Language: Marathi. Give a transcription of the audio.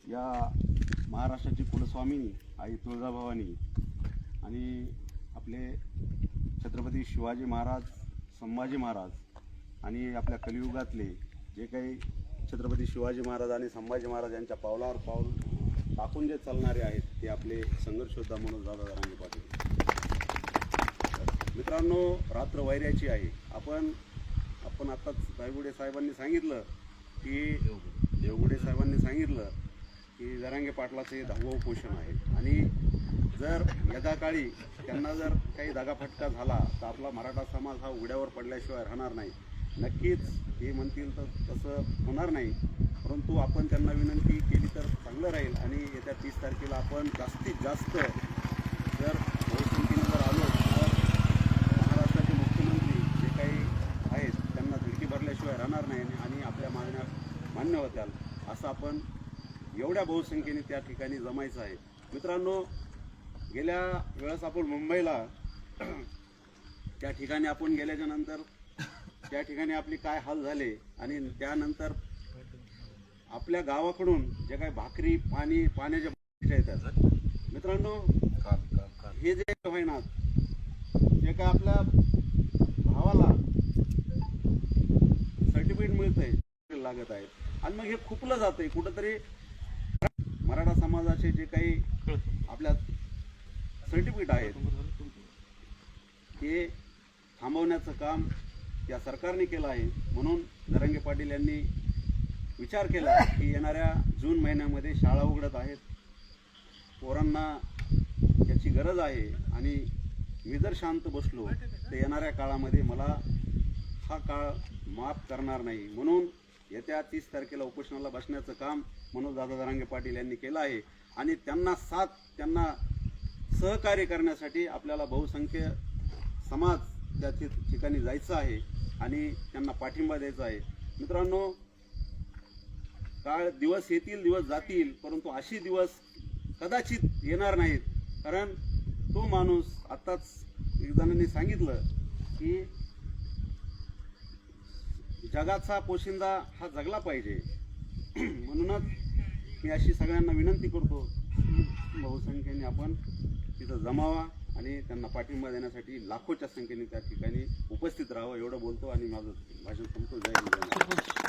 या महाराष्ट्राची कुलस्वामिनी आई तुळजाभवानी आणि आपले छत्रपती शिवाजी महाराज, संभाजी महाराज आणि आपल्या कलियुगातले जे काही छत्रपती शिवाजी महाराज आणि संभाजी महाराज यांच्या पावलावर पाऊल टाकून जे चालणारे आहेत ते आपले संघर्ष योद्धा मनोजदादा जरांगे पाटील. मित्रांनो, रात्र वैऱ्याची आहे. आपण आताच देवगुडे साहेबांनी सांगितलं की जरांगे पाटलाचे 10वं उपोषण आहे आणि जर यदाकाळी त्यांना जर काही दगाफटका झाला तर आपला मराठा समाज हा उघड्यावर पडल्याशिवाय राहणार नाही. नक्कीच हे म्हणतील तर तसं होणार नाही, परंतु आपण त्यांना विनंती केली तर चांगलं राहील. आणि येत्या 30 तारखेला आपण जास्तीत जास्त जर बहुसंख्येने जर आलो तर महाराष्ट्राचे मुख्यमंत्री जे काही आहेत त्यांना धडकी भरल्याशिवाय राहणार नाही आणि आपल्या मागण्या मान्य होत्याल असं आपण एवढ्या बहुसंख्येने त्या ठिकाणी जमायचं आहे. मित्रांनो, गेल्या वेळेस आपण मुंबईला त्या ठिकाणी आपण गेल्याच्या नंतर त्या ठिकाणी आपली काय हाल झाले आणि त्यानंतर आपल्या गावाकडून जे काही भाकरी पाण्याच्या येतात. मित्रांनो, हे जे होईना जे काय आपल्या भावाला सर्टिफिकेट मिळतंय लागत आहे आणि मग हे खुपलं जातंय कुठंतरी. मराठा समाजाचे जे काही आपल्या सर्टिफिकेट आहेत ते थांबवण्याचं काम या सरकारने केलं आहे. म्हणून जरांगे पाटील यांनी विचार केला की येणाऱ्या जून महिन्यामध्ये शाळा उघडत आहेत, पोरांना याची गरज आहे आणि मी जर शांत बसलो तर येणाऱ्या काळामध्ये मला हा काळ माफ करणार नाही. म्हणून येत्या 30 तारखेला उपोषणाला बसण्याचं काम मनोजदादा जरांगे पाटील यांनी केलं आहे आणि त्यांना सहकार्य करण्यासाठी आपल्याला बहुसंख्य समाज त्या ठिकाणी जायचं आहे आणि त्यांना पाठिंबा द्यायचा आहे. मित्रांनो, दिवस येतील, दिवस जातील, परंतु अशी दिवस कदाचित येणार नाहीत. कारण तो माणूस आत्ताच एक जणांनी सांगितलं की जगाचा पोशिंदा हा जगला पाहिजे. म्हणूनच मी अशी सगळ्यांना विनंती करतो की बहुसंख्येने आपण तिथं जमावा आणि त्यांना पाठिंबा देण्यासाठी लाखोच्या संख्येने त्या ठिकाणी उपस्थित राहावं. एवढं बोलतो आणि माझं भाषण संपतो. जय हिंद.